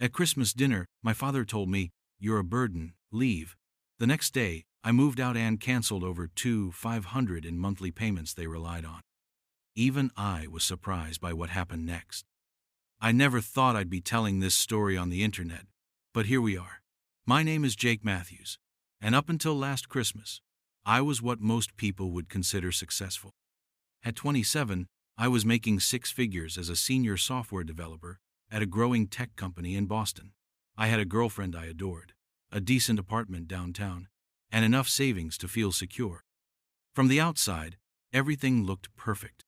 At Christmas dinner, my father told me, "You're a burden, leave." The next day, I moved out and canceled over $500 in monthly payments they relied on. Even I was surprised by what happened next. I never thought I'd be telling this story on the internet, but here we are. My name is Jake Matthews, and up until last Christmas, I was what most people would consider successful. At 27, I was making six figures as a senior software developer at a growing tech company in Boston. I had a girlfriend I adored, a decent apartment downtown, and enough savings to feel secure. From the outside, everything looked perfect.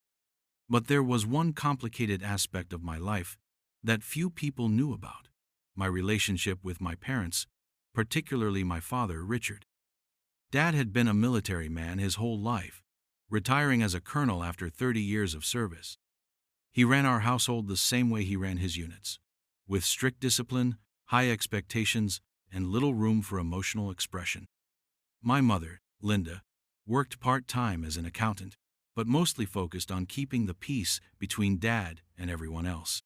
But there was one complicated aspect of my life that few people knew about: my relationship with my parents, particularly my father, Richard. Dad had been a military man his whole life, retiring as a colonel after 30 years of service. He ran our household the same way he ran his units, with strict discipline, high expectations, and little room for emotional expression. My mother, Linda, worked part-time as an accountant, but mostly focused on keeping the peace between Dad and everyone else.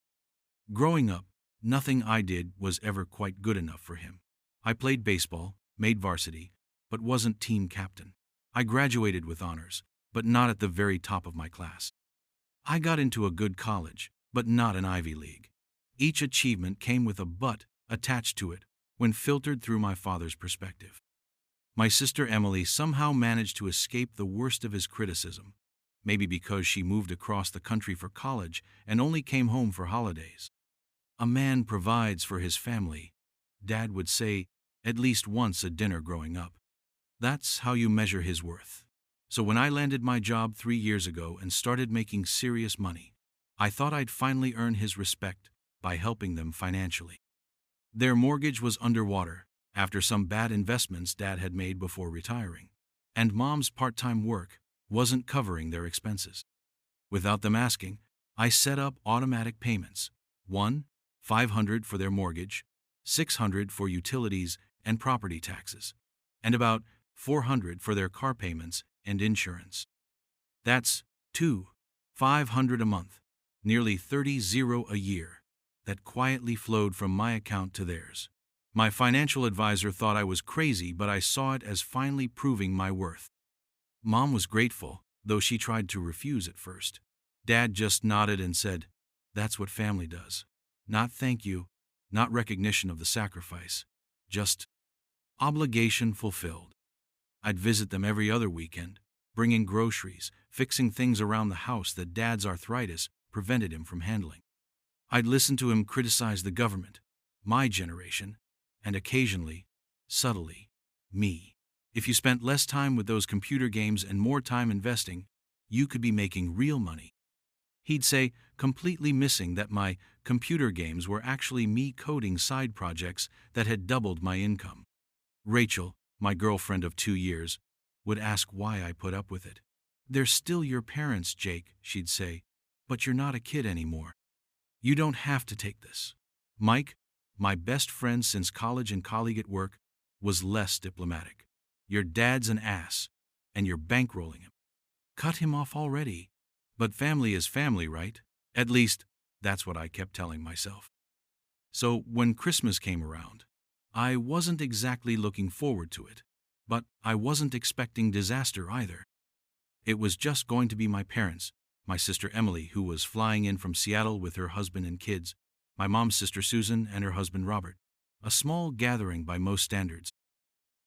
Growing up, nothing I did was ever quite good enough for him. I played baseball, made varsity, but wasn't team captain. I graduated with honors, but not at the very top of my class. I got into a good college, but not an Ivy League. Each achievement came with a "but" attached to it when filtered through my father's perspective. My sister Emily somehow managed to escape the worst of his criticism, maybe because she moved across the country for college and only came home for holidays. "A man provides for his family," Dad would say at least once at dinner growing up. That's how you measure his worth. So when I landed my job 3 years ago and started making serious money, I thought I'd finally earn his respect by helping them financially. Their mortgage was underwater after some bad investments Dad had made before retiring, and Mom's part-time work wasn't covering their expenses. Without them asking, I set up automatic payments: $500 for their mortgage, $600 for utilities and property taxes, and about $400 for their car payments and insurance. That's $500 a month, nearly $30 a year, that quietly flowed from my account to theirs. My financial advisor thought I was crazy, but I saw it as finally proving my worth. Mom was grateful, though she tried to refuse at first. Dad just nodded and said, "That's what family does. Not thank you, not recognition of the sacrifice, just obligation fulfilled." I'd visit them every other weekend, bringing groceries, fixing things around the house that Dad's arthritis prevented him from handling. I'd listen to him criticize the government, my generation, and occasionally, subtly, me. "If you spent less time with those computer games and more time investing, you could be making real money," he'd say, completely missing that my computer games were actually me coding side projects that had doubled my income. Rachel, my girlfriend of 2 years, would ask why I put up with it. "They're still your parents, Jake," she'd say, "but you're not a kid anymore. You don't have to take this." Mike, my best friend since college and colleague at work, was less diplomatic. "Your dad's an ass, and you're bankrolling him. Cut him off already." But family is family, right? At least, that's what I kept telling myself. So when Christmas came around, I wasn't exactly looking forward to it, but I wasn't expecting disaster either. It was just going to be my parents, my sister Emily, who was flying in from Seattle with her husband and kids, my mom's sister Susan and her husband Robert, a small gathering by most standards.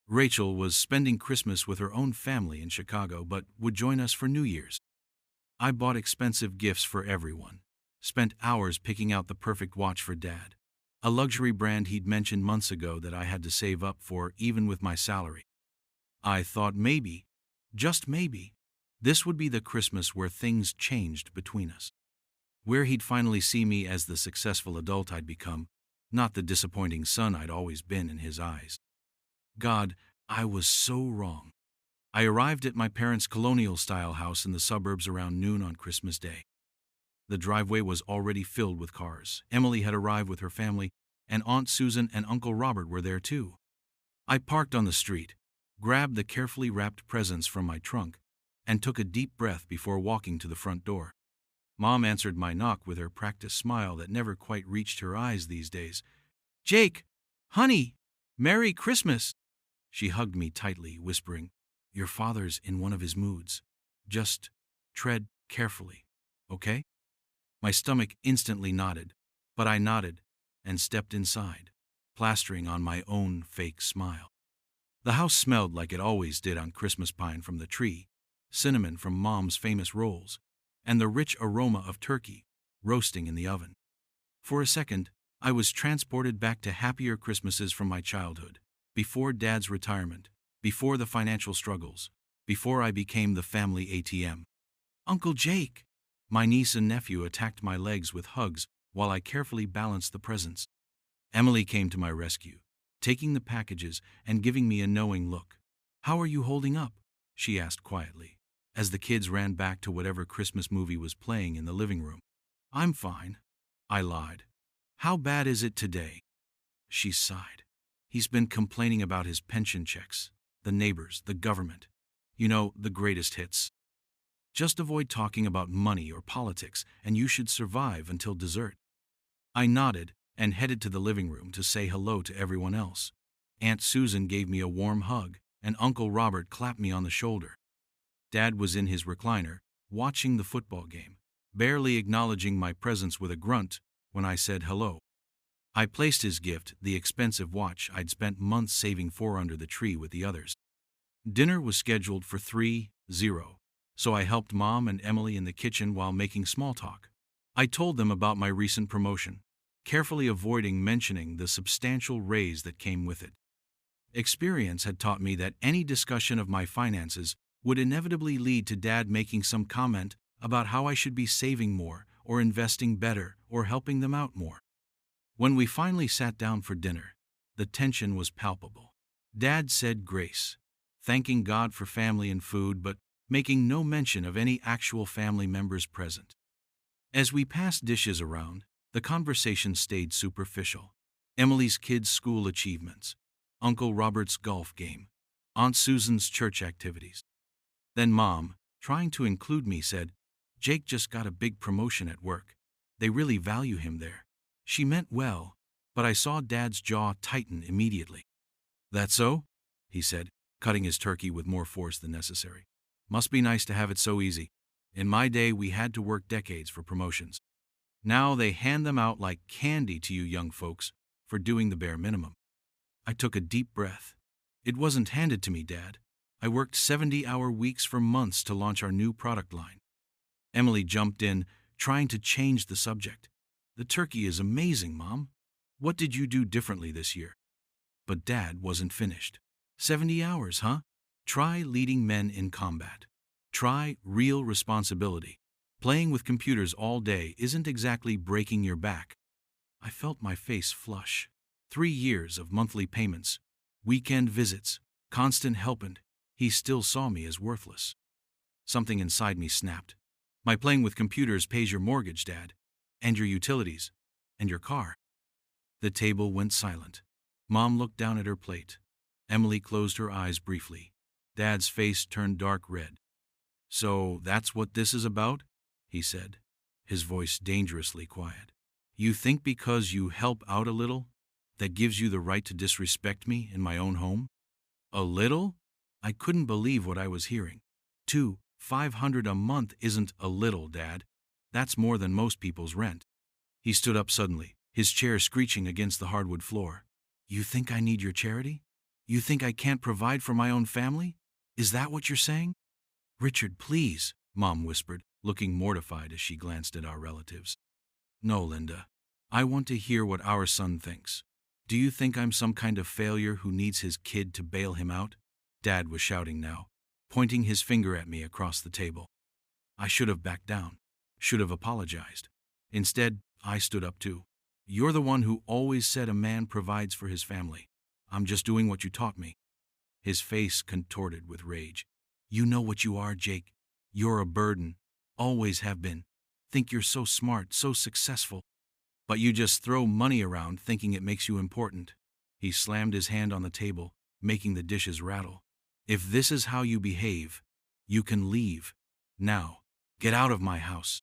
Rachel was spending Christmas with her own family in Chicago, but would join us for New Year's. I bought expensive gifts for everyone, spent hours picking out the perfect watch for Dad, a luxury brand he'd mentioned months ago that I had to save up for even with my salary. I thought maybe, just maybe, this would be the Christmas where things changed between us, where he'd finally see me as the successful adult I'd become, not the disappointing son I'd always been in his eyes. God, I was so wrong. I arrived at my parents' colonial-style house in the suburbs around noon on Christmas Day. The driveway was already filled with cars. Emily had arrived with her family, and Aunt Susan and Uncle Robert were there too. I parked on the street, grabbed the carefully wrapped presents from my trunk, and took a deep breath before walking to the front door. Mom answered my knock with her practiced smile that never quite reached her eyes these days. Jake! Honey! Merry Christmas! She hugged me tightly, whispering, Your father's in one of his moods. Just tread carefully, okay? My stomach instantly nodded, but I nodded and stepped inside, plastering on my own fake smile. The house smelled like it always did on Christmas, pine from the tree, cinnamon from Mom's famous rolls, and the rich aroma of turkey roasting in the oven. For a second, I was transported back to happier Christmases from my childhood, before Dad's retirement, before the financial struggles, before I became the family ATM. Uncle Jake! My niece and nephew attacked my legs with hugs while I carefully balanced the presents. Emily came to my rescue, taking the packages and giving me a knowing look. How are you holding up? She asked quietly, as the kids ran back to whatever Christmas movie was playing in the living room. I'm fine, I lied. How bad is it today? She sighed. He's been complaining about his pension checks, the neighbors, the government. You know, the greatest hits. Just avoid talking about money or politics, and you should survive until dessert. I nodded and headed to the living room to say hello to everyone else. Aunt Susan gave me a warm hug, and Uncle Robert clapped me on the shoulder. Dad was in his recliner, watching the football game, barely acknowledging my presence with a grunt when I said hello. I placed his gift, the expensive watch I'd spent months saving for, under the tree with the others. Dinner was scheduled for 3:00, so I helped Mom and Emily in the kitchen while making small talk. I told them about my recent promotion, carefully avoiding mentioning the substantial raise that came with it. Experience had taught me that any discussion of my finances would inevitably lead to Dad making some comment about how I should be saving more, or investing better, or helping them out more. When we finally sat down for dinner, the tension was palpable. Dad said grace, thanking God for family and food, but making no mention of any actual family members present. As we passed dishes around, the conversation stayed superficial. Emily's kids' school achievements, Uncle Robert's golf game, Aunt Susan's church activities. Then Mom, trying to include me, said, Jake just got a big promotion at work. They really value him there. She meant well, but I saw Dad's jaw tighten immediately. That so? He said, cutting his turkey with more force than necessary. Must be nice to have it so easy. In my day, we had to work decades for promotions. Now they hand them out like candy to you young folks for doing the bare minimum. I took a deep breath. It wasn't handed to me, Dad. I worked 70-hour weeks for months to launch our new product line. Emily jumped in, trying to change the subject. The turkey is amazing, Mom. What did you do differently this year? But Dad wasn't finished. 70 hours, huh? Try leading men in combat. Try real responsibility. Playing with computers all day isn't exactly breaking your back. I felt my face flush. 3 years of monthly payments, weekend visits, constant help, and he still saw me as worthless. Something inside me snapped. My playing with computers pays your mortgage, Dad, and your utilities, and your car. The table went silent. Mom looked down at her plate. Emily closed her eyes briefly. Dad's face turned dark red. So that's what this is about? He said, his voice dangerously quiet. You think because you help out a little, that gives you the right to disrespect me in my own home? A little? I couldn't believe what I was hearing. $500 a month isn't a little, Dad. That's more than most people's rent. He stood up suddenly, his chair screeching against the hardwood floor. You think I need your charity? You think I can't provide for my own family? Is that what you're saying? Richard, please, Mom whispered, looking mortified as she glanced at our relatives. No, Linda. I want to hear what our son thinks. Do you think I'm some kind of failure who needs his kid to bail him out? Dad was shouting now, pointing his finger at me across the table. I should have backed down, should have apologized. Instead, I stood up too. You're the one who always said a man provides for his family. I'm just doing what you taught me. His face contorted with rage. You know what you are, Jake. You're a burden. Always have been. Think you're so smart, so successful. But you just throw money around thinking it makes you important. He slammed his hand on the table, making the dishes rattle. If this is how you behave, you can leave. Now, get out of my house.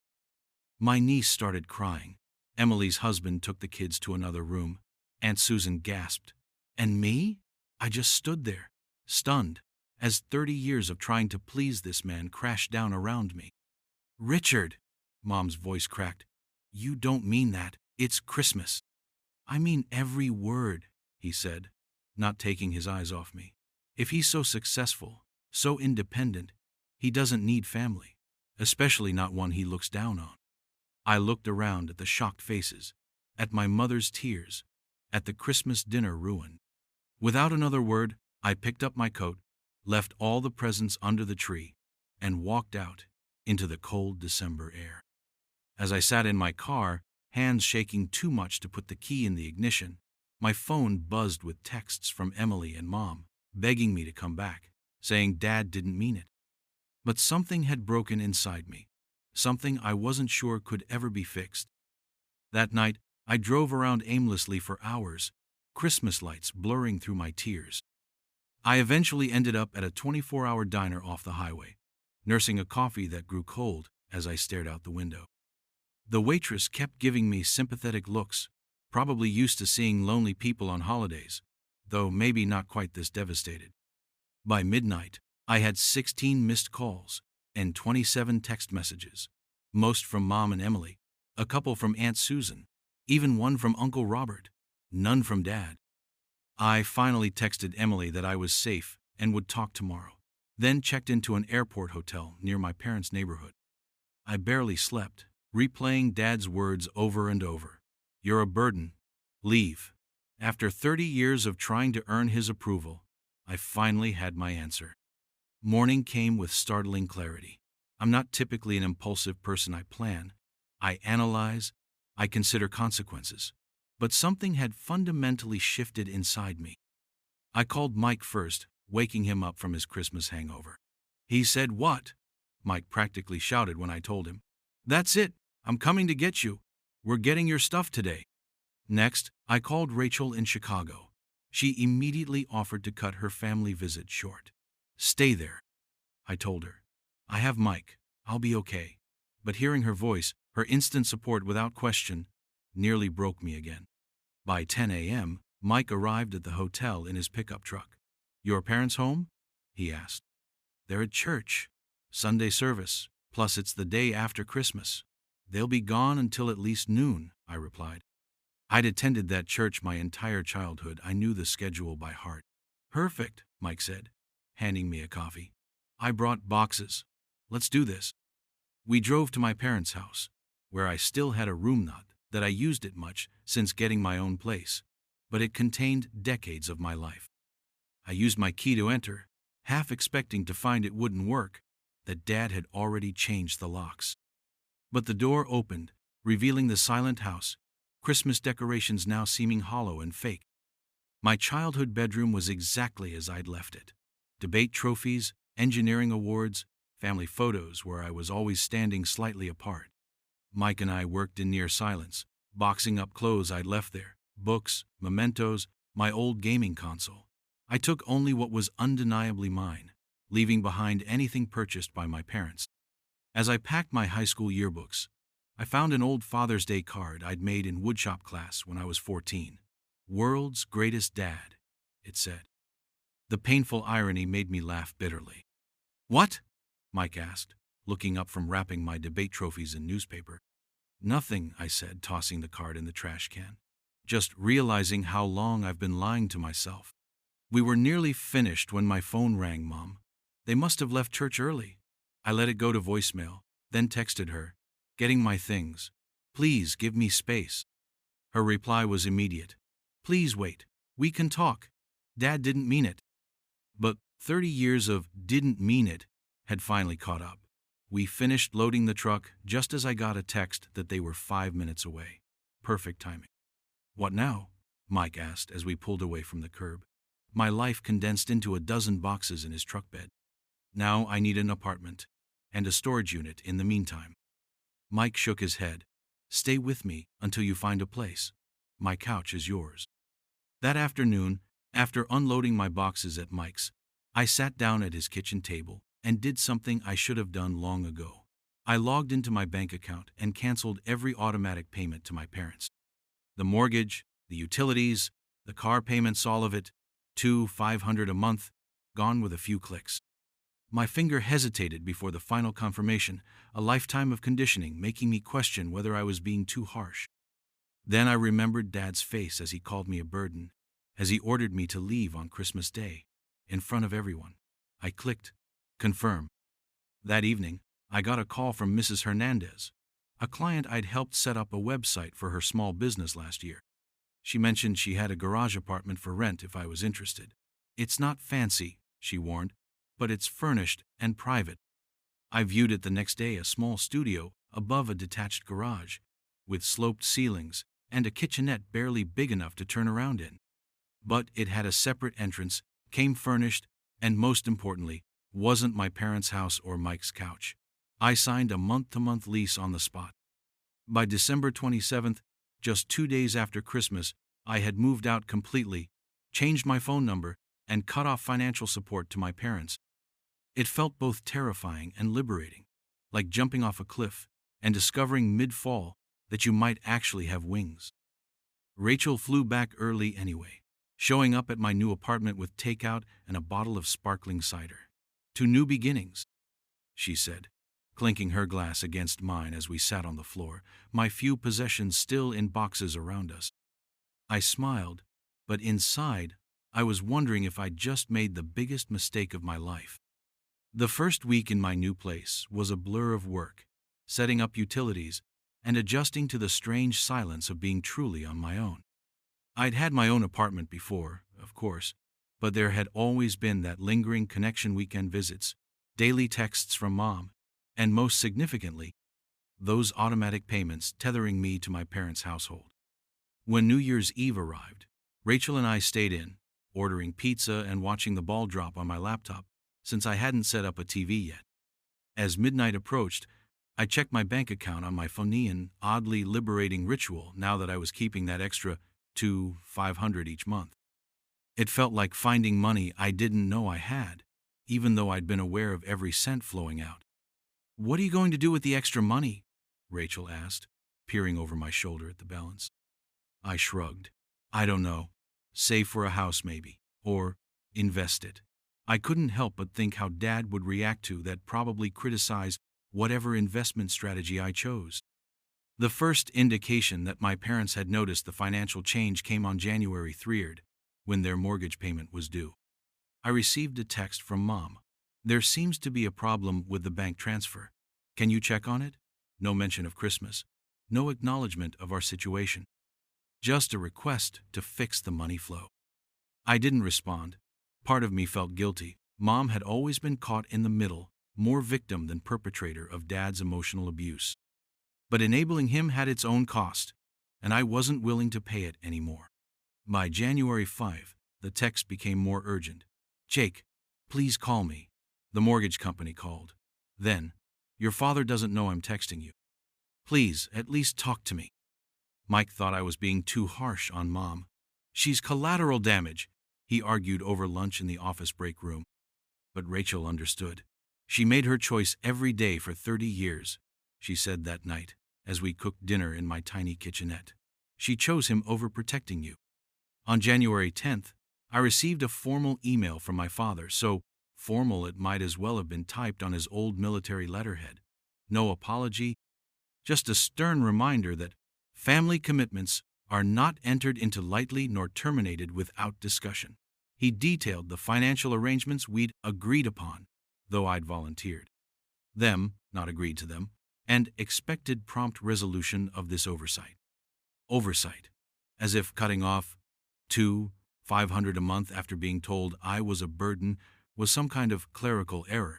My niece started crying. Emily's husband took the kids to another room, Aunt Susan gasped. And me? I just stood there, stunned, as 30 years of trying to please this man crashed down around me. Richard, Mom's voice cracked. You don't mean that. It's Christmas. I mean every word, he said, not taking his eyes off me. If he's so successful, so independent, he doesn't need family, especially not one he looks down on. I looked around at the shocked faces, at my mother's tears, at the Christmas dinner ruined. Without another word, I picked up my coat, left all the presents under the tree, and walked out into the cold December air. As I sat in my car, hands shaking too much to put the key in the ignition, my phone buzzed with texts from Emily and Mom, begging me to come back, saying Dad didn't mean it. But something had broken inside me, something I wasn't sure could ever be fixed. That night, I drove around aimlessly for hours, Christmas lights blurring through my tears. I eventually ended up at a 24-hour diner off the highway, nursing a coffee that grew cold as I stared out the window. The waitress kept giving me sympathetic looks, probably used to seeing lonely people on holidays, though maybe not quite this devastated. By midnight, I had 16 missed calls and 27 text messages, most from Mom and Emily, a couple from Aunt Susan, even one from Uncle Robert, none from Dad. I finally texted Emily that I was safe and would talk tomorrow, then checked into an airport hotel near my parents' neighborhood. I barely slept, replaying Dad's words over and over. You're a burden. Leave. After 30 years of trying to earn his approval, I finally had my answer. Morning came with startling clarity. I'm not typically an impulsive person. I plan, I analyze, I consider consequences. But something had fundamentally shifted inside me. I called Mike first, waking him up from his Christmas hangover. He said, "What?" Mike practically shouted when I told him. "That's it. I'm coming to get you. We're getting your stuff today." Next, I called Rachel in Chicago. She immediately offered to cut her family visit short. "Stay there," I told her. "I have Mike. I'll be okay." But hearing her voice, her instant support without question, nearly broke me again. By 10 a.m., Mike arrived at the hotel in his pickup truck. "Your parents home?" he asked. "They're at church. Sunday service, plus it's the day after Christmas. They'll be gone until at least noon," I replied. I'd attended that church my entire childhood. I knew the schedule by heart. "Perfect," Mike said, handing me a coffee. "I brought boxes. Let's do this." We drove to my parents' house, where I still had a room, not that I used it much since getting my own place, but it contained decades of my life. I used my key to enter, half expecting to find it wouldn't work, that Dad had already changed the locks. But the door opened, revealing the silent house, Christmas decorations now seeming hollow and fake. My childhood bedroom was exactly as I'd left it. Debate trophies, engineering awards, family photos where I was always standing slightly apart. Mike and I worked in near silence, boxing up clothes I'd left there, books, mementos, my old gaming console. I took only what was undeniably mine, leaving behind anything purchased by my parents. As I packed my high school yearbooks, I found an old Father's Day card I'd made in woodshop class when I was 14. "World's greatest dad," it said. The painful irony made me laugh bitterly. "What?" Mike asked, looking up from wrapping my debate trophies in newspaper. "Nothing," I said, tossing the card in the trash can. "Just realizing how long I've been lying to myself." We were nearly finished when my phone rang. Mom. They must have left church early. I let it go to voicemail, then texted her, "Getting my things. Please give me space." Her reply was immediate. "Please wait. We can talk. Dad didn't mean it." But 30 years of "didn't mean it" had finally caught up. We finished loading the truck just as I got a text that they were 5 minutes away. Perfect timing. "What now?" Mike asked as we pulled away from the curb. My life condensed into a dozen boxes in his truck bed. "Now I need an apartment and a storage unit in the meantime." Mike shook his head. "Stay with me until you find a place. My couch is yours." That afternoon, after unloading my boxes at Mike's, I sat down at his kitchen table and did something I should have done long ago. I logged into my bank account and canceled every automatic payment to my parents. The mortgage, The utilities, the car payments, all of it, $500 a month, gone with a few clicks. My finger hesitated before the final confirmation, a lifetime of conditioning making me question whether I was being too harsh. Then I remembered Dad's face as he called me a burden, as he ordered me to leave on Christmas Day, in front of everyone. I clicked, confirm. That evening, I got a call from Mrs. Hernandez, a client I'd helped set up a website for her small business last year. She mentioned she had a garage apartment for rent if I was interested. It's not fancy, she warned, but it's furnished and private. I viewed it the next day, a small studio above a detached garage, with sloped ceilings and a kitchenette barely big enough to turn around in. But it had a separate entrance, came furnished, and most importantly, wasn't my parents' house or Mike's couch. I signed a month-to-month lease on the spot. By December 27th, just 2 days after Christmas, I had moved out completely, changed my phone number, and cut off financial support to my parents. It felt both terrifying and liberating, like jumping off a cliff and discovering mid-fall that you might actually have wings. Rachel flew back early anyway, showing up at my new apartment with takeout and a bottle of sparkling cider. "To new beginnings," she said, clinking her glass against mine as we sat on the floor, my few possessions still in boxes around us. I smiled, but inside, I was wondering if I'd just made the biggest mistake of my life. The first week in my new place was a blur of work, setting up utilities, and adjusting to the strange silence of being truly on my own. I'd had my own apartment before, of course, but there had always been that lingering connection, weekend visits, daily texts from Mom, and most significantly, those automatic payments tethering me to my parents' household. When New Year's Eve arrived, Rachel and I stayed in, ordering pizza and watching the ball drop on my laptop, since I hadn't set up a TV yet. As midnight approached, I checked my bank account on my phone, an oddly liberating ritual now that I was keeping that extra $500 each month. It felt like finding money I didn't know I had, even though I'd been aware of every cent flowing out. "What are you going to do with the extra money?" Rachel asked, peering over my shoulder at the balance. I shrugged. "I don't know. Save for a house maybe, or invest it." I couldn't help but think how Dad would react to that, probably criticize whatever investment strategy I chose. The first indication that my parents had noticed the financial change came on January 3rd, when their mortgage payment was due. I received a text from Mom. "There seems to be a problem with the bank transfer. Can you check on it?" No mention of Christmas. No acknowledgement of our situation. Just a request to fix the money flow. I didn't respond. Part of me felt guilty. Mom had always been caught in the middle, more victim than perpetrator of Dad's emotional abuse. But enabling him had its own cost, and I wasn't willing to pay it anymore. By January 5, the text became more urgent. "Jake, please call me." The mortgage company called. Then, "Your father doesn't know I'm texting you. Please, at least talk to me." Mike thought I was being too harsh on Mom. "She's collateral damage," he argued over lunch in the office break room. But Rachel understood. "She made her choice every day for 30 years, she said that night, as we cooked dinner in my tiny kitchenette. "She chose him over protecting you." On January 10th, I received a formal email from my father, so formal it might as well have been typed on his old military letterhead. No apology, just a stern reminder that family commitments are not entered into lightly nor terminated without discussion. He detailed the financial arrangements we'd agreed upon, though I'd volunteered them, not agreed to them, and expected prompt resolution of this oversight. Oversight, as if cutting off $500 a month after being told I was a burden was some kind of clerical error.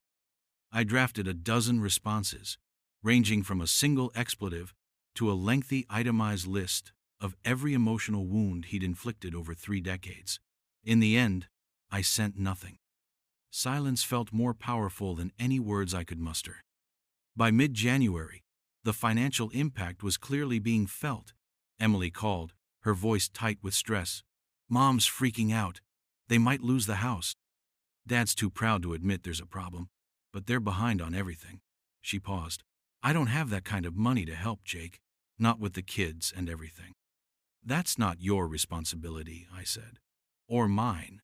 I drafted a dozen responses, ranging from a single expletive to a lengthy itemized list of every emotional wound he'd inflicted over 3 decades. In the end, I sent nothing. Silence felt more powerful than any words I could muster. By mid-January, the financial impact was clearly being felt. Emily called, her voice tight with stress. "Mom's freaking out. They might lose the house. Dad's too proud to admit there's a problem, but they're behind on everything." She paused. "I don't have that kind of money to help, Jake. Not with the kids and everything." That's not your responsibility, I said. Or mine.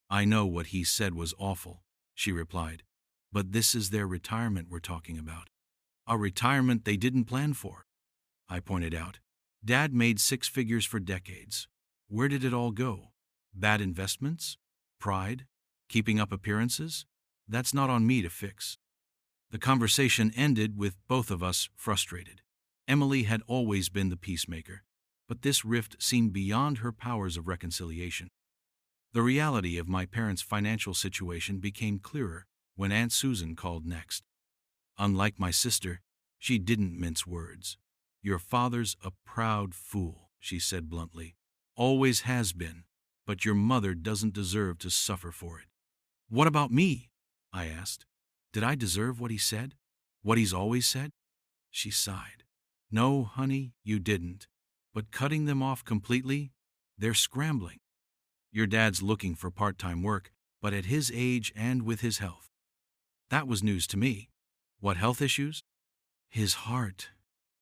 I know what he said was awful, she replied. But this is their retirement we're talking about. A retirement they didn't plan for, I pointed out. Dad made six figures for decades. Where did it all go? Bad investments? Pride? Keeping up appearances? That's not on me to fix. The conversation ended with both of us frustrated. Emily had always been the peacemaker, but this rift seemed beyond her powers of reconciliation. The reality of my parents' financial situation became clearer when Aunt Susan called next. Unlike my sister, she didn't mince words. Your father's a proud fool, she said bluntly. Always has been, but your mother doesn't deserve to suffer for it. What about me? I asked. Did I deserve what he said? What he's always said? She sighed. No, honey, you didn't. But cutting them off completely? They're scrambling. Your dad's looking for part-time work, but at his age and with his health. That was news to me. What health issues? His heart,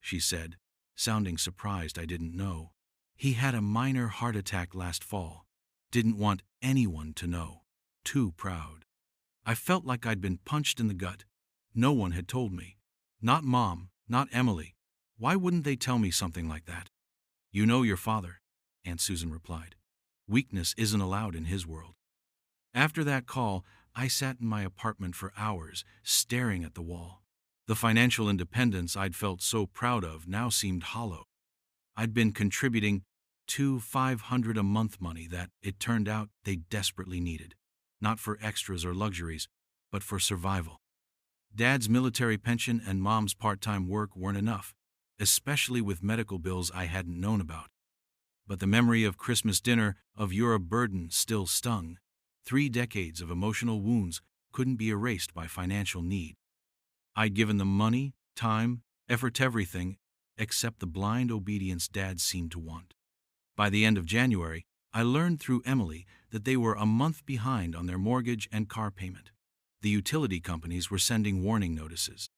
she said, sounding surprised I didn't know. He had a minor heart attack last fall. Didn't want anyone to know. Too proud. I felt like I'd been punched in the gut. No one had told me. Not Mom, not Emily. Why wouldn't they tell me something like that? You know your father, Aunt Susan replied. Weakness isn't allowed in his world. After that call, I sat in my apartment for hours, staring at the wall. The financial independence I'd felt so proud of now seemed hollow. I'd been contributing $500 a month money that, it turned out, they desperately needed. Not for extras or luxuries, but for survival. Dad's military pension and Mom's part-time work weren't enough, especially with medical bills I hadn't known about. But the memory of Christmas dinner of You're a Burden still stung. 3 decades of emotional wounds couldn't be erased by financial need. I'd given them money, time, effort, everything, except the blind obedience Dad seemed to want. By the end of January, I learned through Emily that they were a month behind on their mortgage and car payment. The utility companies were sending warning notices.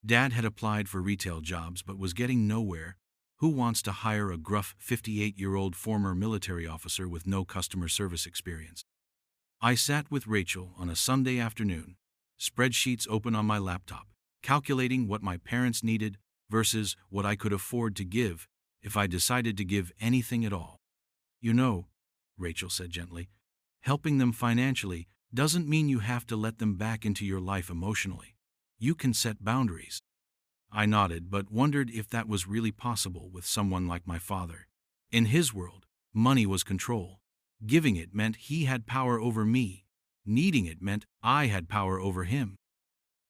Dad had applied for retail jobs but was getting nowhere. Who wants to hire a gruff 58-year-old former military officer with no customer service experience? I sat with Rachel on a Sunday afternoon, spreadsheets open on my laptop, calculating what my parents needed versus what I could afford to give if I decided to give anything at all. You know, Rachel said gently, helping them financially doesn't mean you have to let them back into your life emotionally. You can set boundaries. I nodded, but wondered if that was really possible with someone like my father. In his world, money was control. Giving it meant he had power over me. Needing it meant I had power over him.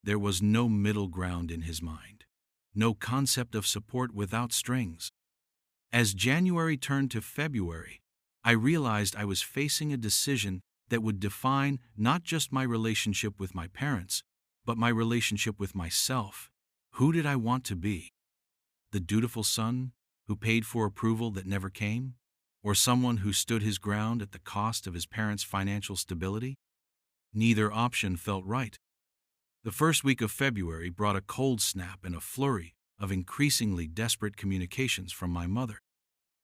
There was no middle ground in his mind. No concept of support without strings. As January turned to February, I realized I was facing a decision that would define not just my relationship with my parents, but my relationship with myself. Who did I want to be? The dutiful son who paid for approval that never came? Or someone who stood his ground at the cost of his parents' financial stability? Neither option felt right. The first week of February brought a cold snap and a flurry of increasingly desperate communications from my mother.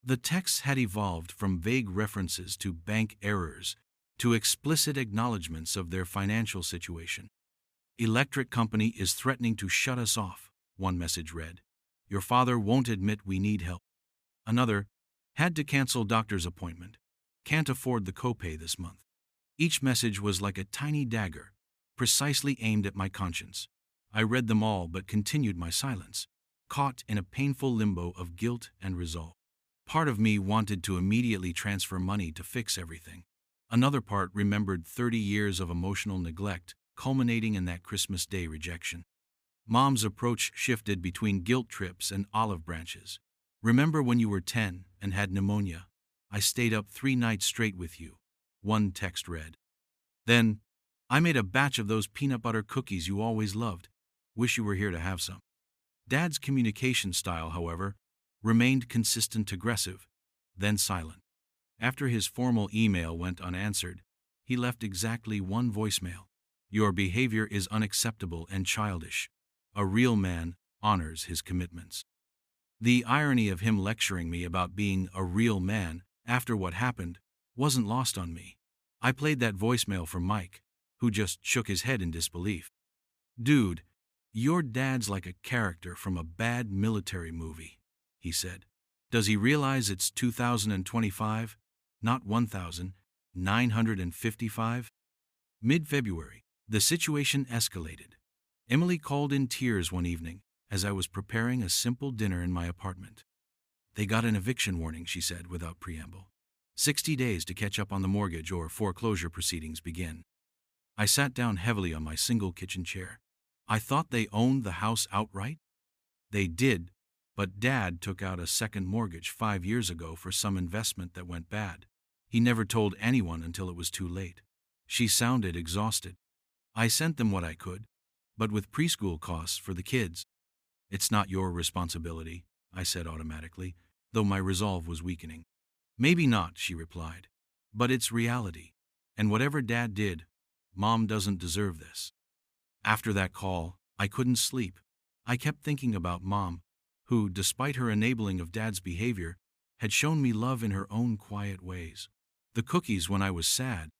The texts had evolved from vague references to bank errors to explicit acknowledgments of their financial situation. Electric company is threatening to shut us off, one message read. Your father won't admit we need help. Another, had to cancel doctor's appointment. Can't afford the copay this month. Each message was like a tiny dagger, precisely aimed at my conscience. I read them all but continued my silence, caught in a painful limbo of guilt and resolve. Part of me wanted to immediately transfer money to fix everything. Another part remembered 30 years of emotional neglect, culminating in that Christmas Day rejection. Mom's approach shifted between guilt trips and olive branches. Remember when you were 10 and had pneumonia? I stayed up 3 nights straight with you, one text read. Then, I made a batch of those peanut butter cookies you always loved. Wish you were here to have some. Dad's communication style, however, remained consistent, aggressive, then silent. After his formal email went unanswered, he left exactly one voicemail. Your behavior is unacceptable and childish. A real man honors his commitments. The irony of him lecturing me about being a real man after what happened wasn't lost on me. I played that voicemail for Mike, who just shook his head in disbelief. "Dude, your dad's like a character from a bad military movie," he said. "Does he realize it's 2025, not 1955? Mid-February, the situation escalated. Emily called in tears one evening as I was preparing a simple dinner in my apartment. "They got an eviction warning," she said without preamble. 60 days to catch up on the mortgage or foreclosure proceedings begin. I sat down heavily on my single kitchen chair. I thought they owned the house outright? They did, but Dad took out a second mortgage 5 years ago for some investment that went bad. He never told anyone until it was too late. She sounded exhausted. I sent them what I could, but with preschool costs for the kids. "It's not your responsibility," I said automatically, though my resolve was weakening. "Maybe not," she replied, "but it's reality. And whatever Dad did, Mom doesn't deserve this." After that call, I couldn't sleep. I kept thinking about Mom, who, despite her enabling of Dad's behavior, had shown me love in her own quiet ways. The cookies when I was sad.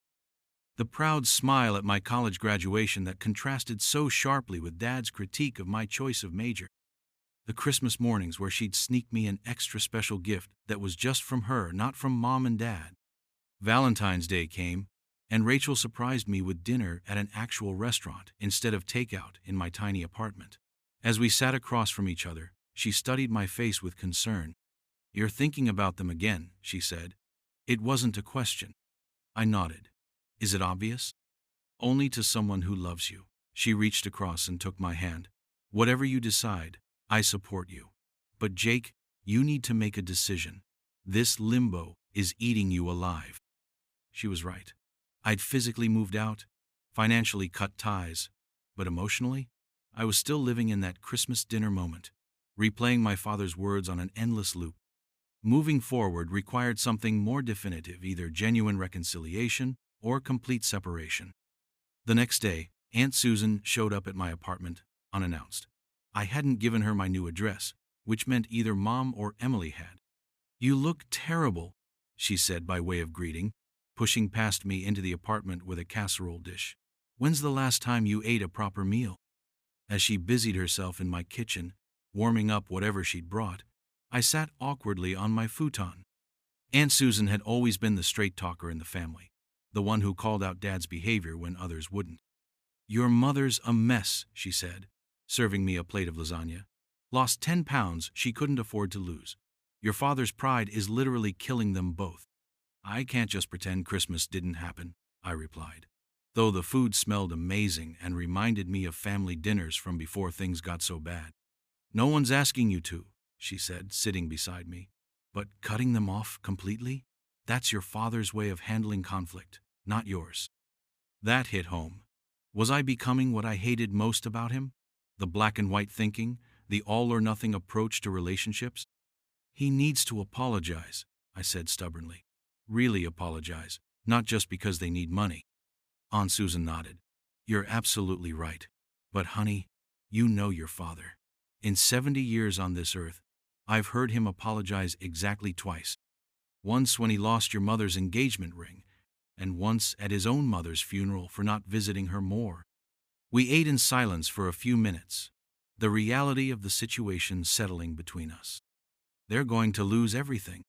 The proud smile at my college graduation that contrasted so sharply with Dad's critique of my choice of major. The Christmas mornings where she'd sneak me an extra special gift that was just from her, not from Mom and Dad. Valentine's Day came, and Rachel surprised me with dinner at an actual restaurant instead of takeout in my tiny apartment. As we sat across from each other, she studied my face with concern. "You're thinking about them again," she said. It wasn't a question. I nodded. "Is it obvious?" "Only to someone who loves you." She reached across and took my hand. "Whatever you decide, I support you. But Jake, you need to make a decision. This limbo is eating you alive." She was right. I'd physically moved out, financially cut ties, but emotionally, I was still living in that Christmas dinner moment, replaying my father's words on an endless loop. Moving forward required something more definitive, either genuine reconciliation or complete separation. The next day, Aunt Susan showed up at my apartment, unannounced. I hadn't given her my new address, which meant either Mom or Emily had. "You look terrible," she said by way of greeting, pushing past me into the apartment with a casserole dish. "When's the last time you ate a proper meal?" As she busied herself in my kitchen, warming up whatever she'd brought, I sat awkwardly on my futon. Aunt Susan had always been the straight talker in the family, the one who called out Dad's behavior when others wouldn't. "Your mother's a mess," she said, serving me a plate of lasagna. "Lost 10 pounds she couldn't afford to lose. Your father's pride is literally killing them both." "I can't just pretend Christmas didn't happen," I replied, though the food smelled amazing and reminded me of family dinners from before things got so bad. "No one's asking you to," she said, sitting beside me. "But cutting them off completely? That's your father's way of handling conflict, not yours." That hit home. Was I becoming what I hated most about him? The black and white thinking, the all-or-nothing approach to relationships? "He needs to apologize," I said stubbornly. "Really apologize, not just because they need money." Aunt Susan nodded. "You're absolutely right. But honey, you know your father. In 70 years on this earth, I've heard him apologize exactly twice. Once when he lost your mother's engagement ring, and once at his own mother's funeral for not visiting her more." We ate in silence for a few minutes, the reality of the situation settling between us. "They're going to lose everything,"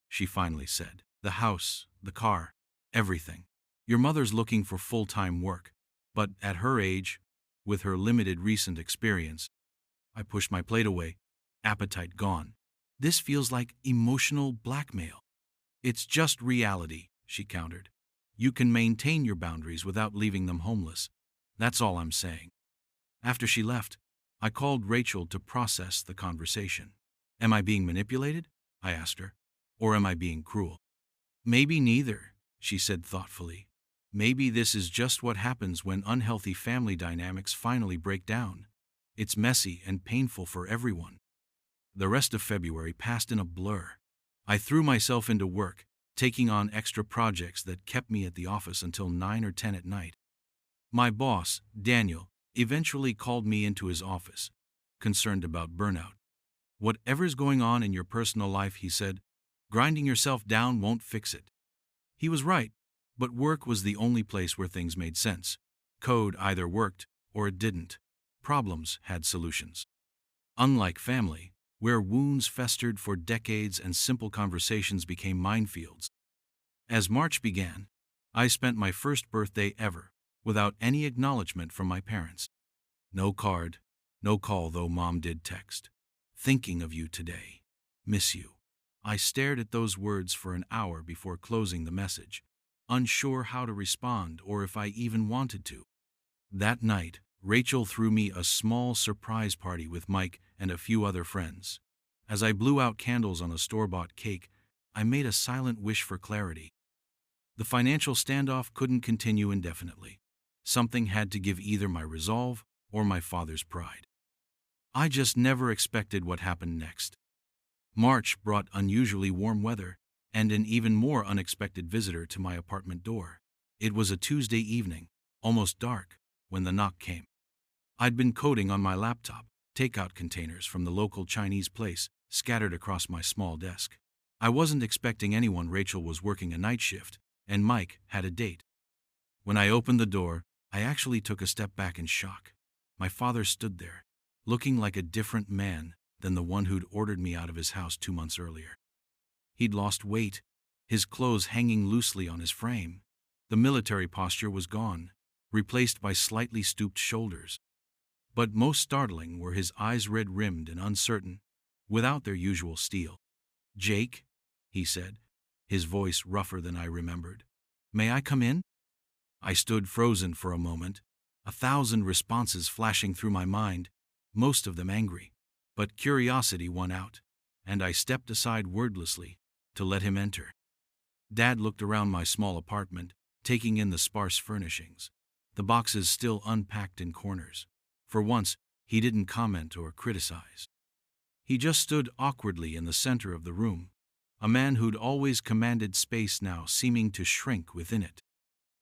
she finally said. "The house, the car, everything. Your mother's looking for full-time work, but at her age, with her limited recent experience." I pushed my plate away, appetite gone. "This feels like emotional blackmail." "It's just reality," she countered. "You can maintain your boundaries without leaving them homeless. That's all I'm saying." After she left, I called Rachel to process the conversation. "Am I being manipulated?" I asked her. "Or am I being cruel?" "Maybe neither," she said thoughtfully. "Maybe this is just what happens when unhealthy family dynamics finally break down. It's messy and painful for everyone." The rest of February passed in a blur. I threw myself into work, taking on extra projects that kept me at the office until 9 or 10 at night. My boss, Daniel, eventually called me into his office, concerned about burnout. "Whatever's going on in your personal life," he said, "grinding yourself down won't fix it." He was right, but work was the only place where things made sense. Code either worked or it didn't. Problems had solutions. Unlike family, where wounds festered for decades and simple conversations became minefields. As March began, I spent my first birthday ever without any acknowledgement from my parents. No card, no call, though Mom did text. "Thinking of you today. Miss you." I stared at those words for an hour before closing the message, unsure how to respond or if I even wanted to. That night, Rachel threw me a small surprise party with Mike and a few other friends. As I blew out candles on a store-bought cake, I made a silent wish for clarity. The financial standoff couldn't continue indefinitely. Something had to give, either my resolve or my father's pride. I just never expected what happened next. March brought unusually warm weather and an even more unexpected visitor to my apartment door. It was a Tuesday evening, almost dark, when the knock came. I'd been coding on my laptop, takeout containers from the local Chinese place scattered across my small desk. I wasn't expecting anyone. Rachel was working a night shift, and Mike had a date. When I opened the door, I actually took a step back in shock. My father stood there, looking like a different man than the one who'd ordered me out of his house 2 months earlier. He'd lost weight, his clothes hanging loosely on his frame. The military posture was gone, replaced by slightly stooped shoulders. But most startling were his eyes, red-rimmed and uncertain, without their usual steel. "Jake," he said, his voice rougher than I remembered. "May I come in?" I stood frozen for a moment, 1,000 responses flashing through my mind, most of them angry. But curiosity won out, and I stepped aside wordlessly to let him enter. Dad looked around my small apartment, taking in the sparse furnishings, the boxes still unpacked in corners. For once, he didn't comment or criticize. He just stood awkwardly in the center of the room, a man who'd always commanded space now seeming to shrink within it.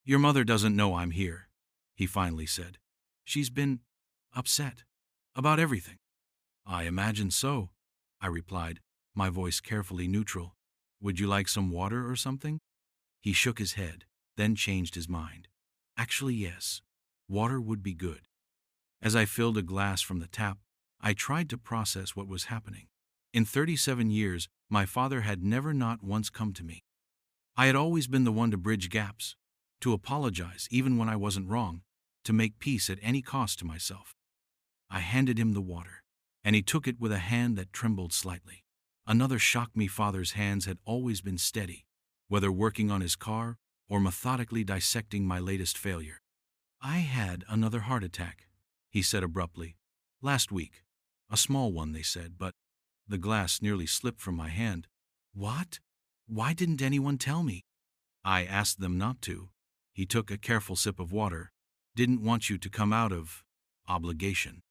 "Your mother doesn't know I'm here," he finally said. "She's been upset about everything." "I imagine so," I replied, my voice carefully neutral. "Would you like some water or something?" He shook his head, then changed his mind. "Actually, yes. Water would be good." As I filled a glass from the tap, I tried to process what was happening. In 37 years, my father had never not once come to me. I had always been the one to bridge gaps, to apologize even when I wasn't wrong, to make peace at any cost to myself. I handed him the water, and he took it with a hand that trembled slightly. Another shocked me. Father's hands had always been steady, whether working on his car or methodically dissecting my latest failure. "I had another heart attack," he said abruptly. "Last week. A small one, they said, but..." The glass nearly slipped from my hand. "What? Why didn't anyone tell me?" "I asked them not to." He took a careful sip of water. "Didn't want you to come out of obligation."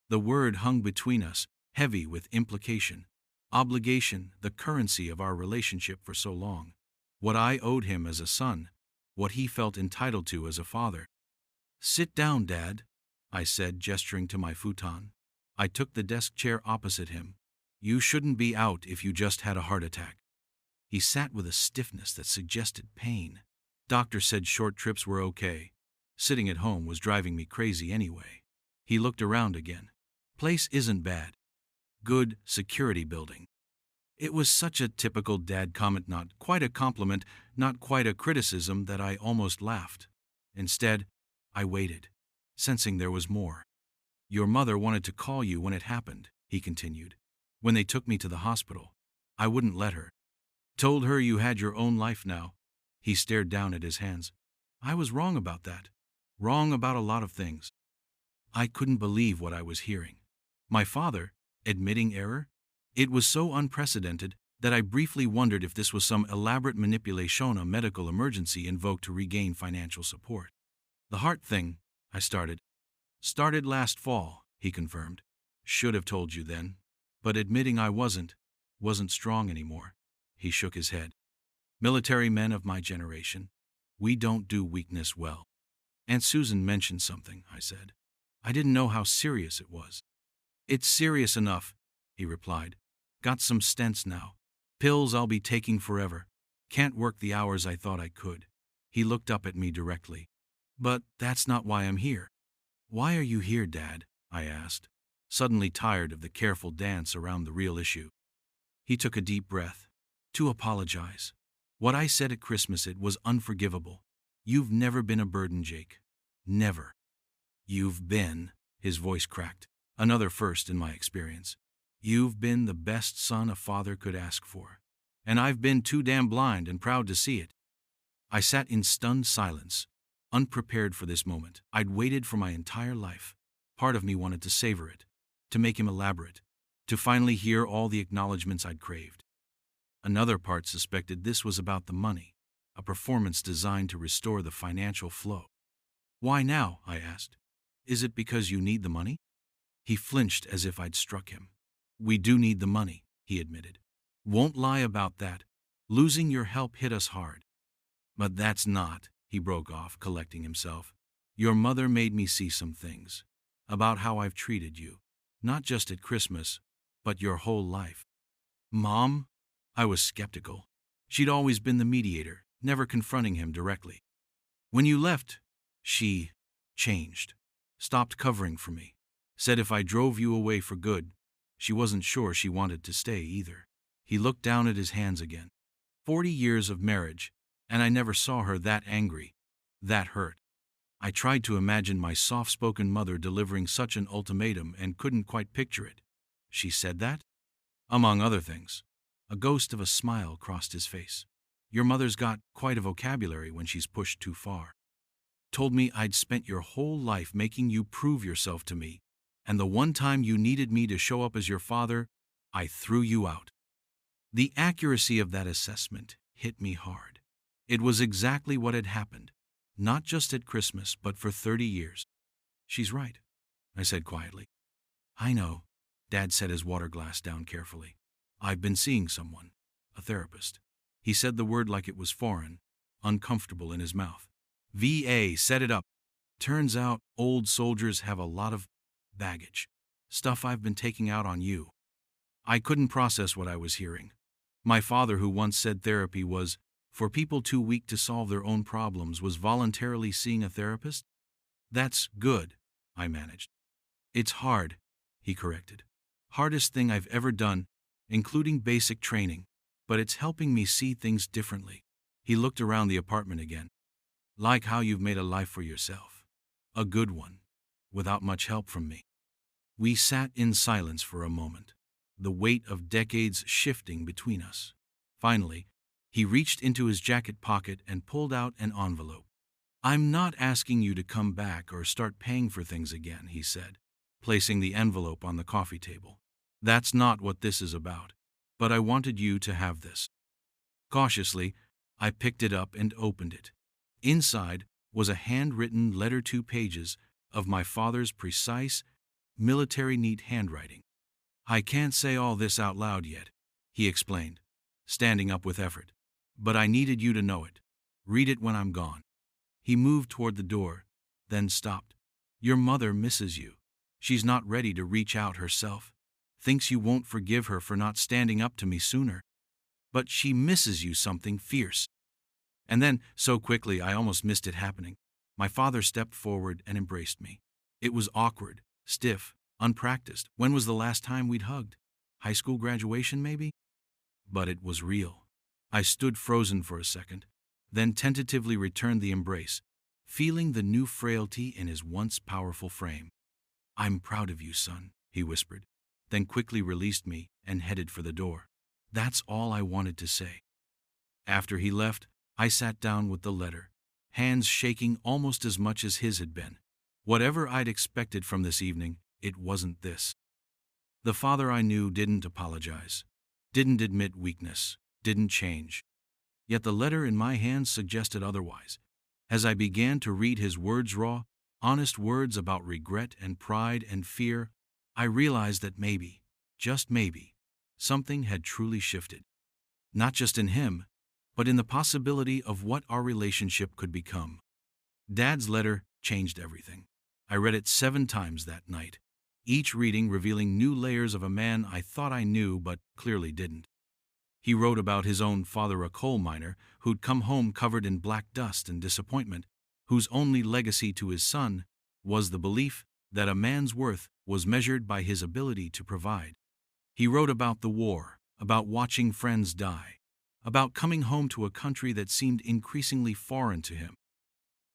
The word hung between us, heavy with implication. Obligation, the currency of our relationship for so long. What I owed him as a son, what he felt entitled to as a father. "Sit down, Dad," I said, gesturing to my futon. I took the desk chair opposite him. "You shouldn't be out if you just had a heart attack." He sat with a stiffness that suggested pain. "Doctor said short trips were okay. Sitting at home was driving me crazy anyway." He looked around again. "Place isn't bad. Good security building." It was such a typical dad comment, not quite a compliment, not quite a criticism, that I almost laughed. Instead, I waited, sensing there was more. "Your mother wanted to call you when it happened," he continued. "When they took me to the hospital, I wouldn't let her. Told her you had your own life now." He stared down at his hands. "I was wrong about that. Wrong about a lot of things." I couldn't believe what I was hearing. My father admitting error? It was so unprecedented that I briefly wondered if this was some elaborate manipulation, a medical emergency invoked to regain financial support. "The heart thing," I started. "Started last fall," he confirmed. "Should have told you then. But admitting I wasn't strong anymore." He shook his head. "Military men of my generation, we don't do weakness well." "Aunt Susan mentioned something," I said. I didn't know how serious it was. "It's serious enough," he replied. Got some stents now. Pills I'll be taking forever. Can't work the hours I thought I could. He looked up at me directly. But that's not why I'm here. Why are you here, Dad? I asked, suddenly tired of the careful dance around the real issue. He took a deep breath. To apologize. What I said at Christmas, it was unforgivable. You've never been a burden, Jake. Never. You've been, his voice cracked, another first in my experience. You've been the best son a father could ask for. And I've been too damn blind and proud to see it. I sat in stunned silence, unprepared for this moment. I'd waited for my entire life. Part of me wanted to savor it, to make him elaborate, to finally hear all the acknowledgments I'd craved. Another part suspected this was about the money, a performance designed to restore the financial flow. Why now? I asked. Is it because you need the money? He flinched as if I'd struck him. We do need the money, he admitted. Won't lie about that. Losing your help hit us hard. But that's not, he broke off, collecting himself. Your mother made me see some things. About how I've treated you. Not just at Christmas, but your whole life. Mom? I was skeptical. She'd always been the mediator, never confronting him directly. When you left, she changed. Stopped covering for me. Said if I drove you away for good, she wasn't sure she wanted to stay either. He looked down at his hands again. 40 years of marriage, and I never saw her that angry, that hurt. I tried to imagine my soft-spoken mother delivering such an ultimatum and couldn't quite picture it. She said that? Among other things. A ghost of a smile crossed his face. Your mother's got quite a vocabulary when she's pushed too far. Told me I'd spent your whole life making you prove yourself to me, and the one time you needed me to show up as your father, I threw you out. The accuracy of that assessment hit me hard. It was exactly what had happened, not just at Christmas, but for 30 years. She's right, I said quietly. I know, Dad set his water glass down carefully. I've been seeing someone, a therapist. He said the word like it was foreign, uncomfortable in his mouth. VA, set it up. Turns out old soldiers have a lot of baggage, stuff I've been taking out on you. I couldn't process what I was hearing. My father, who once said therapy was for people too weak to solve their own problems, was voluntarily seeing a therapist? That's good, I managed. It's hard, he corrected. Hardest thing I've ever done, including basic training, but it's helping me see things differently. He looked around the apartment again. Like how you've made a life for yourself. A good one, without much help from me. We sat in silence for a moment, the weight of decades shifting between us. Finally, he reached into his jacket pocket and pulled out an envelope. I'm not asking you to come back or start paying for things again, he said, placing the envelope on the coffee table. That's not what this is about, but I wanted you to have this. Cautiously, I picked it up and opened it. Inside was a handwritten letter, 2 pages, of my father's precise, military-neat handwriting. I can't say all this out loud yet, he explained, standing up with effort. But I needed you to know it. Read it when I'm gone. He moved toward the door, then stopped. Your mother misses you. She's not ready to reach out herself. Thinks you won't forgive her for not standing up to me sooner. But she misses you something fierce. And then, so quickly I almost missed it happening, my father stepped forward and embraced me. It was awkward, stiff, unpracticed. When was the last time we'd hugged? High school graduation, maybe? But it was real. I stood frozen for a second, then tentatively returned the embrace, feeling the new frailty in his once powerful frame. I'm proud of you, son, he whispered, then quickly released me and headed for the door. That's all I wanted to say. After he left, I sat down with the letter, hands shaking almost as much as his had been. Whatever I'd expected from this evening, it wasn't this. The father I knew didn't apologize, didn't admit weakness, didn't change. Yet the letter in my hands suggested otherwise. As I began to read his words, raw, honest words about regret and pride and fear, I realized that maybe, just maybe, something had truly shifted. Not just in him, but in the possibility of what our relationship could become. Dad's letter changed everything. I read it 7 times that night, each reading revealing new layers of a man I thought I knew but clearly didn't. He wrote about his own father, a coal miner, who'd come home covered in black dust and disappointment, whose only legacy to his son was the belief that a man's worth was measured by his ability to provide. He wrote about the war, about watching friends die, about coming home to a country that seemed increasingly foreign to him.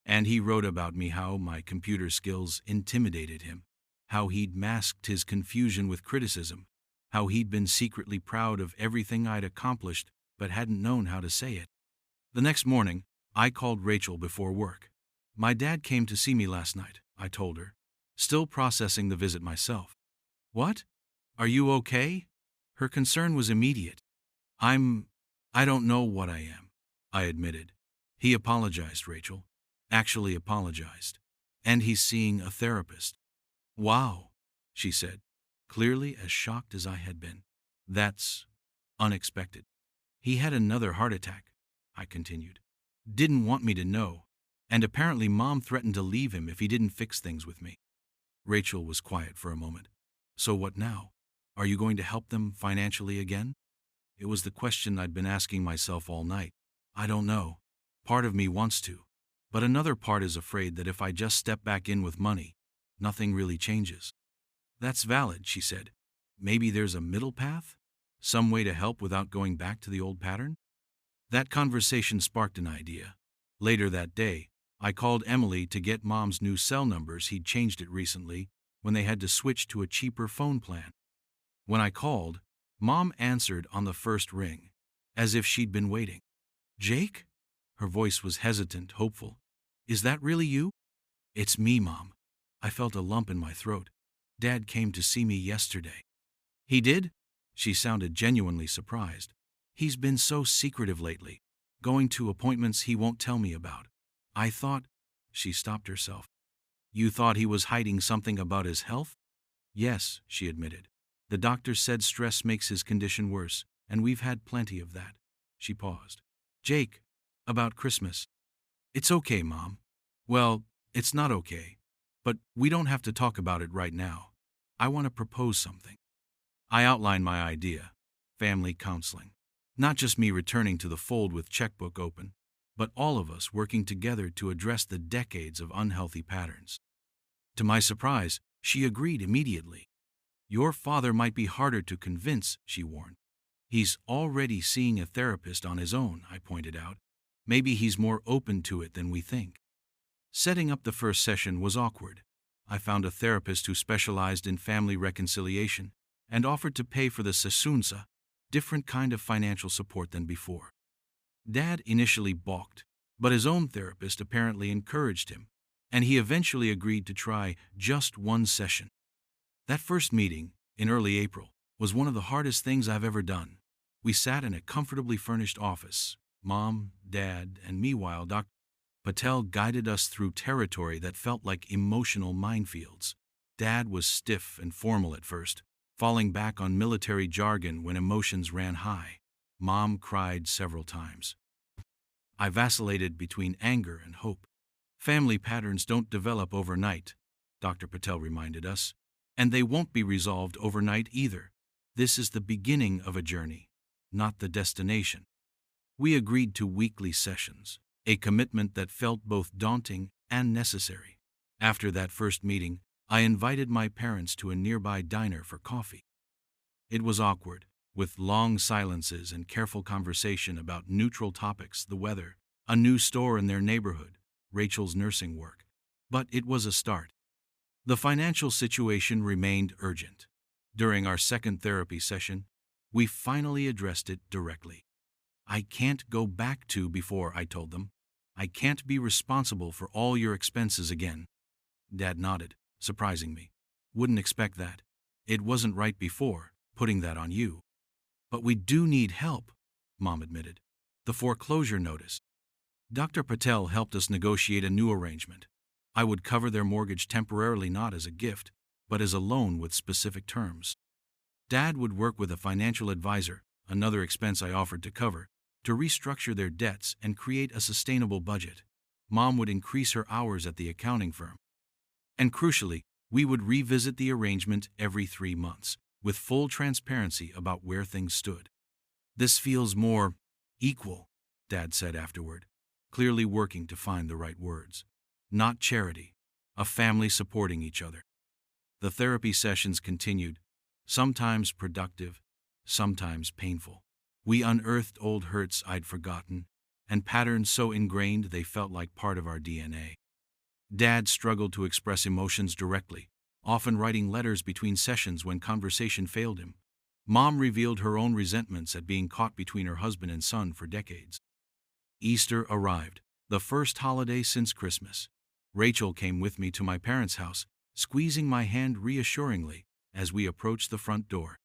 And he wrote about me, how my computer skills intimidated him, how he'd masked his confusion with criticism, how he'd been secretly proud of everything I'd accomplished but hadn't known how to say it. The next morning, I called Rachel before work. "My dad came to see me last night," I told her, still processing the visit myself. "What? Are you okay?" Her concern was immediate. I don't know what I am," I admitted. "He apologized, Rachel. Actually apologized. And he's seeing a therapist." "Wow," she said, clearly as shocked as I had been. "That's unexpected." "He had another heart attack," I continued. "Didn't want me to know. And apparently Mom threatened to leave him if he didn't fix things with me." Rachel was quiet for a moment. "So what now? Are you going to help them financially again?" It was the question I'd been asking myself all night. I don't know. Part of me wants to. But another part is afraid that if I just step back in with money, nothing really changes. "That's valid," she said. "Maybe there's a middle path? Some way to help without going back to the old pattern?" That conversation sparked an idea. Later that day, I called Emily to get Mom's new cell numbers. He'd changed it recently when they had to switch to a cheaper phone plan. When I called, Mom answered on the first ring, as if she'd been waiting. "Jake?" Her voice was hesitant, hopeful. "Is that really you?" "It's me, Mom." I felt a lump in my throat. "Dad came to see me yesterday." "He did?" She sounded genuinely surprised. "He's been so secretive lately, going to appointments he won't tell me about. I thought—" She stopped herself. "You thought he was hiding something about his health?" "Yes," she admitted. "The doctor said stress makes his condition worse, and we've had plenty of that." She paused. "Jake, about Christmas." "It's okay, Mom." "Well, it's not okay. But we don't have to talk about it right now. I want to propose something." I outlined my idea: family counseling. Not just me returning to the fold with checkbook open, but all of us working together to address the decades of unhealthy patterns. To my surprise, she agreed immediately. "Your father might be harder to convince," she warned. "He's already seeing a therapist on his own," I pointed out. "Maybe he's more open to it than we think." Setting up the first session was awkward. I found a therapist who specialized in family reconciliation and offered to pay for the sesunsa, different kind of financial support than before. Dad initially balked, but his own therapist apparently encouraged him, and he eventually agreed to try just one session. That first meeting, in early April, was one of the hardest things I've ever done. We sat in a comfortably furnished office, Mom, Dad, and me, while Dr. Patel guided us through territory that felt like emotional minefields. Dad was stiff and formal at first, falling back on military jargon when emotions ran high. Mom cried several times. I vacillated between anger and hope. "Family patterns don't develop overnight," Dr. Patel reminded us, "and they won't be resolved overnight either. This is the beginning of a journey, not the destination." We agreed to weekly sessions, a commitment that felt both daunting and necessary. After that first meeting, I invited my parents to a nearby diner for coffee. It was awkward, with long silences and careful conversation about neutral topics: the weather, a new store in their neighborhood, Rachel's nursing work. But it was a start. The financial situation remained urgent. During our second therapy session, we finally addressed it directly. "I can't go back to before," I told them. "I can't be responsible for all your expenses again." Dad nodded, surprising me. "Wouldn't expect that. It wasn't right before, putting that on you." "But we do need help," Mom admitted. "The foreclosure notice." Dr. Patel helped us negotiate a new arrangement. I would cover their mortgage temporarily, not as a gift, but as a loan with specific terms. Dad would work with a financial advisor, another expense I offered to cover, to restructure their debts and create a sustainable budget. Mom would increase her hours at the accounting firm. And crucially, We would revisit the arrangement every 3 months, with full transparency about where things stood. "This feels more equal," Dad said afterward, clearly working to find the right words. "Not charity, a family supporting each other." The therapy sessions continued, sometimes productive, sometimes painful. We unearthed old hurts I'd forgotten, and patterns so ingrained they felt like part of our DNA. Dad struggled to express emotions directly, often writing letters between sessions when conversation failed him. Mom revealed her own resentments at being caught between her husband and son for decades. Easter arrived, the first holiday since Christmas. Rachel came with me to my parents' house, squeezing my hand reassuringly as we approached the front door.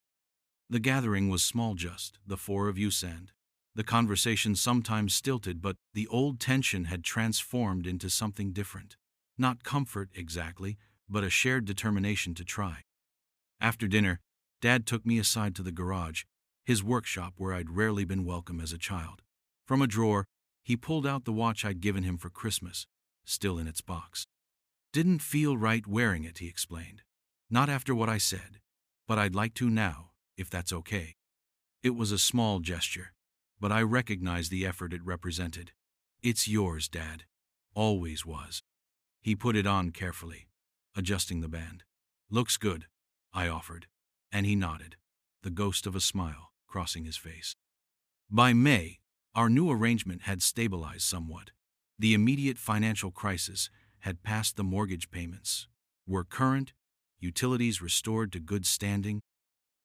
The gathering was small, just the four of us, and the conversation sometimes stilted, but the old tension had transformed into something different. Not comfort exactly, but a shared determination to try. After dinner, Dad took me aside to the garage, his workshop where I'd rarely been welcome as a child. From a drawer, he pulled out the watch I'd given him for Christmas, still in its box. "Didn't feel right wearing it," he explained. "Not after what I said, but I'd like to now, if that's okay." It was a small gesture, but I recognized the effort it represented. "It's yours, Dad. Always was." He put it on carefully, adjusting the band. "Looks good," I offered, and he nodded, the ghost of a smile crossing his face. By May, our new arrangement had stabilized somewhat. The immediate financial crisis had passed. The mortgage payments were current, utilities restored to good standing.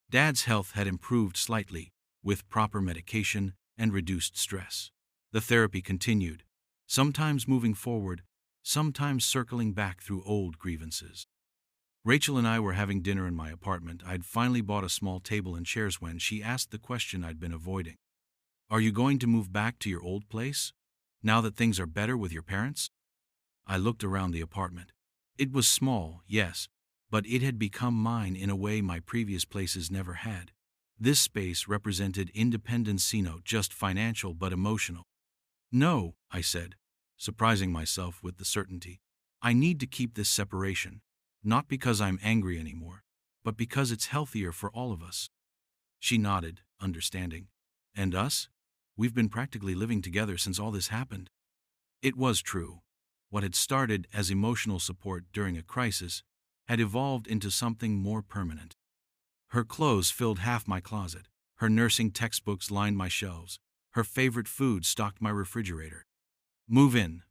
Dad's health had improved slightly, with proper medication and reduced stress. The therapy continued, sometimes moving forward, sometimes circling back through old grievances. Rachel and I were having dinner in my apartment. I'd finally bought a small table and chairs when she asked the question I'd been avoiding. "Are you going to move back to your old place, now that things are better with your parents?" I looked around the apartment. It was small, yes, but it had become mine in a way my previous places never had. This space represented independence, not just financial but emotional. "No," I said, surprising myself with the certainty. "I need to keep this separation, not because I'm angry anymore, but because it's healthier for all of us." She nodded, understanding. "And us? We've been practically living together since all this happened." It was true. What had started as emotional support during a crisis had evolved into something more permanent. Her clothes filled half my closet, her nursing textbooks lined my shelves, her favorite food stocked my refrigerator. "Move in,"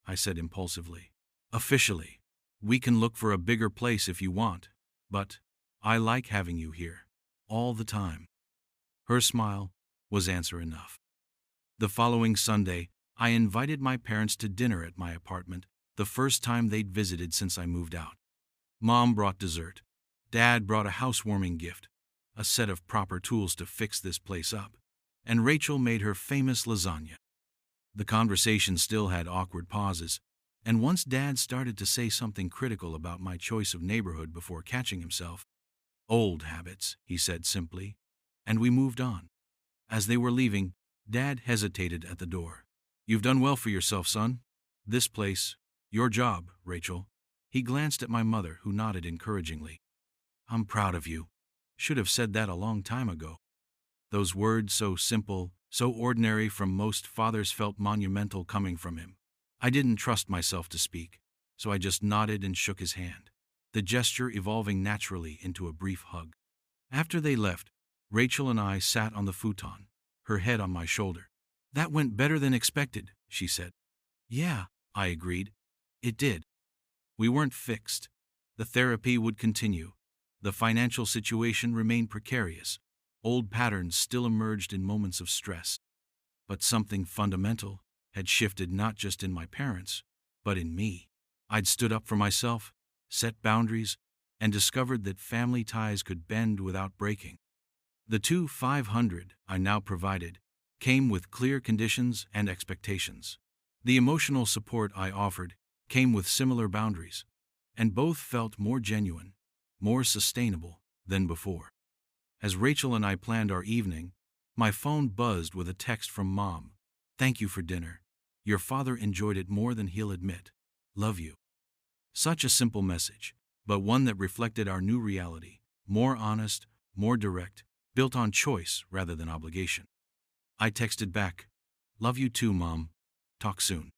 I said impulsively. "Officially. We can look for a bigger place if you want, but I like having you here, all the time." Her smile was answer enough. The following Sunday, I invited my parents to dinner at my apartment, the first time they'd visited since I moved out. Mom brought dessert. Dad brought a housewarming gift, a set of proper tools to fix this place up, and Rachel made her famous lasagna. The conversation still had awkward pauses, and once Dad started to say something critical about my choice of neighborhood before catching himself. "Old habits," he said simply, and we moved on. As they were leaving, Dad hesitated at the door. "You've done well for yourself, son. This place, your job, Rachel." He glanced at my mother, who nodded encouragingly. "I'm proud of you. Should have said that a long time ago." Those words, so simple, so ordinary from most fathers, felt monumental coming from him. I didn't trust myself to speak, so I just nodded and shook his hand, the gesture evolving naturally into a brief hug. After they left, Rachel and I sat on the futon, her head on my shoulder. "That went better than expected," she said. "Yeah," I agreed. "It did." We weren't fixed. The therapy would continue. The financial situation remained precarious. Old patterns still emerged in moments of stress. But something fundamental had shifted, not just in my parents, but in me. I'd stood up for myself, set boundaries, and discovered that family ties could bend without breaking. The 2,500 I now provided came with clear conditions and expectations. The emotional support I offered came with similar boundaries, and both felt more genuine, more sustainable than before. As Rachel and I planned our evening, my phone buzzed with a text from Mom. "Thank you for dinner. Your father enjoyed it more than he'll admit. Love you." Such a simple message, but one that reflected our new reality, more honest, more direct, built on choice rather than obligation. I texted back, "Love you too, Mom. Talk soon."